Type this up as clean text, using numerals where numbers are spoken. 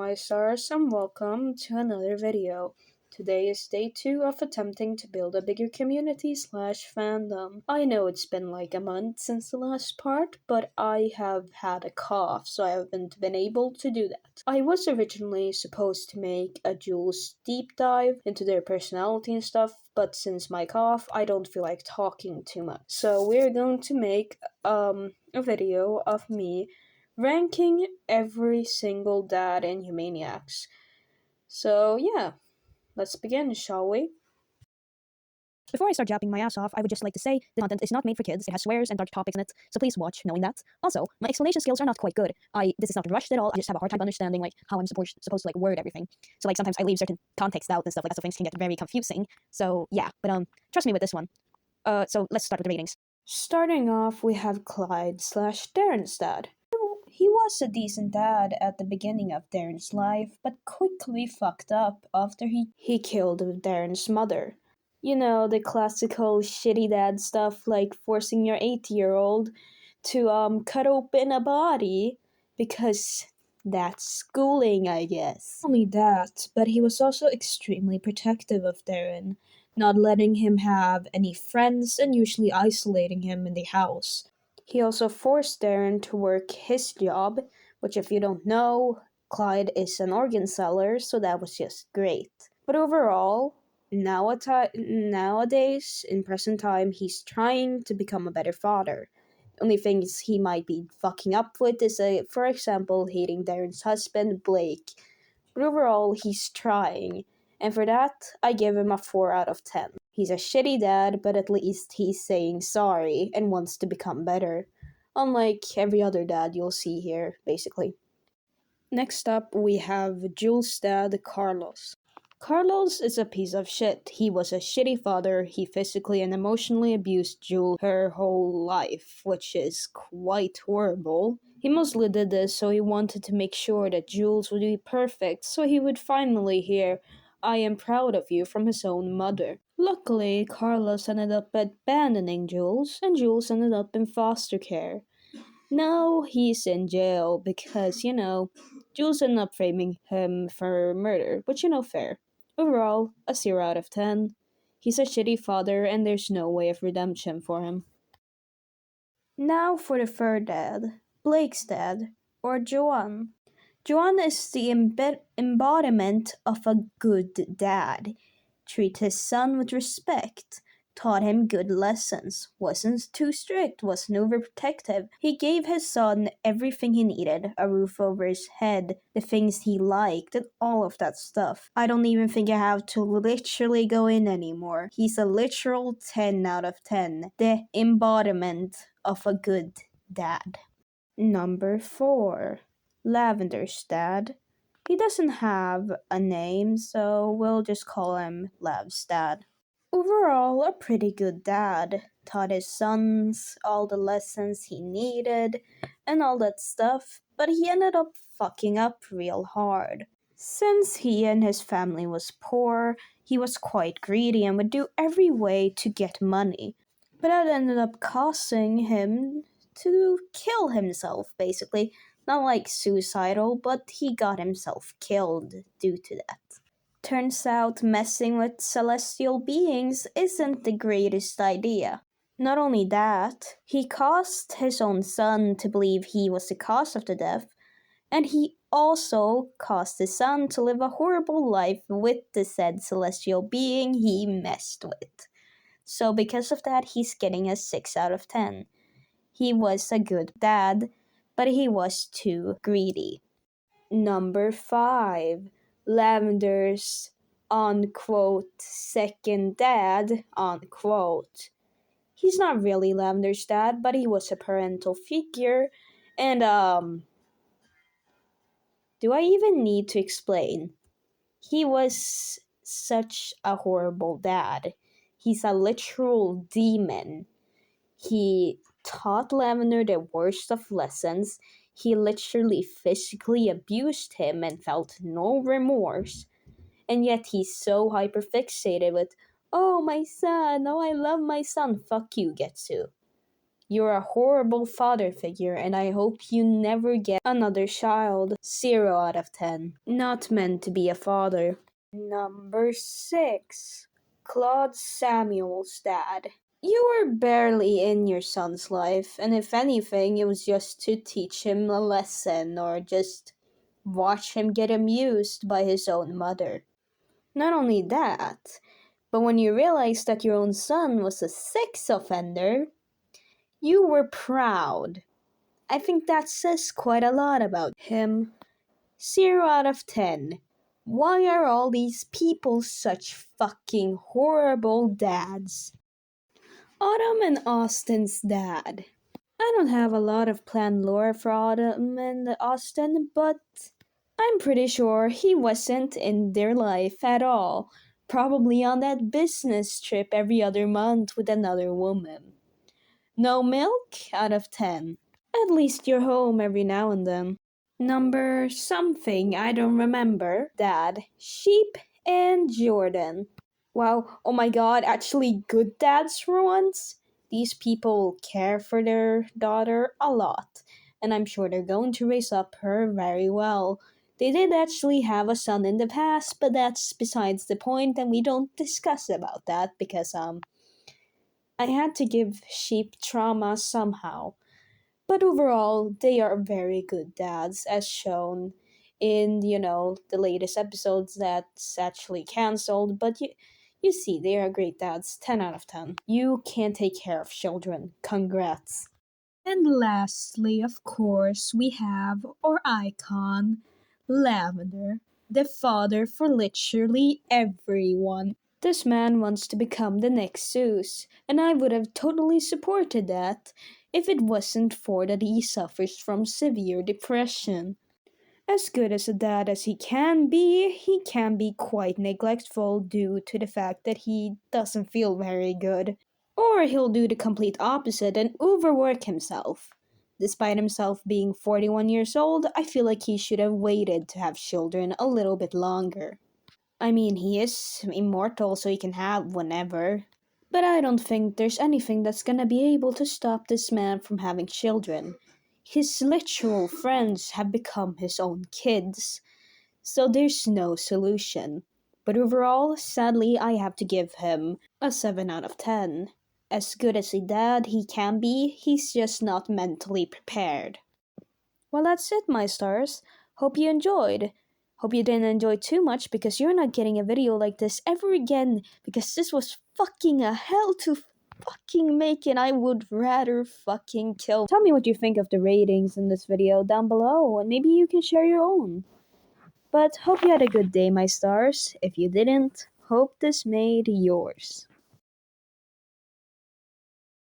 Hi stars and welcome to another video. Today is day 2 of attempting to build a bigger community slash fandom. I know it's been like a month since the last part, but I have had a cough, so I haven't been able to do that. I was originally supposed to make a Jules deep dive into their personality and stuff, but since my cough, I don't feel like talking too much. So we're going to make a video of me ranking every single dad in Humaniacs. So yeah, let's begin, shall we? Before I start yapping my ass off, I would just like to say the content is not made for kids. It has swears and dark topics in it, so please watch knowing that. Also, my explanation skills are not quite good. This is not rushed at all. I just have a hard time understanding how I'm supposed to word everything. So sometimes I leave certain context out and stuff like that, so things can get very confusing. So yeah, but trust me with this one. So let's start with the ratings. Starting off, we have Clyde slash Darren's dad. He was a decent dad at the beginning of Darren's life, but quickly fucked up after he killed Darren's mother. You know, the classical shitty dad stuff like forcing your 8-year-old to cut open a body because that's schooling, I guess. Not only that, but he was also extremely protective of Darren, not letting him have any friends and usually isolating him in the house. He also forced Darren to work his job, which, if you don't know, Clyde is an organ seller, so that was just great. But overall, nowadays, in present time, he's trying to become a better father. Only things he might be fucking up with is, for example, hating Darren's husband, Blake. But overall, he's trying, and for that, I give him a 4 out of 10. He's a shitty dad, but at least he's saying sorry and wants to become better. Unlike every other dad you'll see here, basically. Next up, we have Jules' dad, Carlos. Carlos is a piece of shit. He was a shitty father. He physically and emotionally abused Jules her whole life, which is quite horrible. He mostly did this so he wanted to make sure that Jules would be perfect, so he would finally hear, "I am proud of you," from his own mother. Luckily, Carlos ended up abandoning Jules, and Jules ended up in foster care. Now he's in jail because, Jules ended up framing him for murder, which, fair. Overall, a 0 out of 10. He's a shitty father and there's no way of redemption for him. Now for the third dad, Blake's dad, or Joanne. Joanne is the embodiment of a good dad. Treat his son with respect. Taught him good lessons. Wasn't too strict. Wasn't overprotective. He gave his son everything he needed. A roof over his head. The things he liked. And all of that stuff. I don't even think I have to literally go in anymore. He's a literal 10 out of 10. The embodiment of a good dad. Number 4. Lavender's dad. He doesn't have a name, so we'll just call him Lav's dad. Overall, a pretty good dad. Taught his sons all the lessons he needed and all that stuff, but he ended up fucking up real hard. Since he and his family was poor, he was quite greedy and would do every way to get money. But that ended up causing him to kill himself, basically. Not like suicidal, but he got himself killed due to that. Turns out messing with celestial beings isn't the greatest idea. Not only that, he caused his own son to believe he was the cause of the death, and he also caused his son to live a horrible life with the said celestial being he messed with. So because of that, he's getting a 6 out of 10. He was a good dad, but he was too greedy. Number 5. Lavender's unquote second dad, unquote. He's not really Lavender's dad, but he was a parental figure, and do I even need to explain? He was such a horrible dad. He's a literal demon. He taught Lavender the worst of lessons. He literally physically abused him and felt no remorse. And yet he's so hyperfixated with, "Oh, my son, oh, I love my son." Fuck you, Getsu. You're a horrible father figure, and I hope you never get another child. 0 out of 10. Not meant to be a father. Number 6. Claude Samuel's dad. You were barely in your son's life, and if anything, it was just to teach him a lesson or just watch him get amused by his own mother. Not only that, but when you realized that your own son was a sex offender, you were proud. I think that says quite a lot about him. 0 out of 10. Why are all these people such fucking horrible dads? Autumn and Austin's dad. I don't have a lot of planned lore for Autumn and Austin, but I'm pretty sure he wasn't in their life at all. Probably on that business trip every other month with another woman. No milk out of 10. At least you're home every now and then. Number something I don't remember. Dad, Sheep, and Jordan. Wow, oh my god, actually good dads for once? These people care for their daughter a lot, and I'm sure they're going to raise up her very well. They did actually have a son in the past, but that's besides the point, and we don't discuss about that because I had to give Sheep trauma somehow. But overall, they are very good dads, as shown in, the latest episodes that's actually cancelled. But you see, they are great dads, 10 out of 10. You can take care of children. Congrats. And lastly, of course, we have our icon, Lavender, the father for literally everyone. This man wants to become the next Zeus, and I would have totally supported that if it wasn't for that he suffers from severe depression. As good as a dad as he can be quite neglectful due to the fact that he doesn't feel very good. Or he'll do the complete opposite and overwork himself. Despite himself being 41 years old, I feel like he should have waited to have children a little bit longer. I mean, he is immortal, so he can have whenever. But I don't think there's anything that's gonna be able to stop this man from having children. His literal friends have become his own kids, so there's no solution. But overall, sadly, I have to give him a 7 out of 10. As good as a dad he can be, he's just not mentally prepared. Well, that's it, my stars. Hope you enjoyed. Hope you didn't enjoy too much because you're not getting a video like this ever again because this was fucking a hell to fucking make and I would rather fucking kill. Tell me what you think of the ratings in this video down below and maybe you can share your own. But hope you had a good day, my stars. If you didn't, hope this made yours.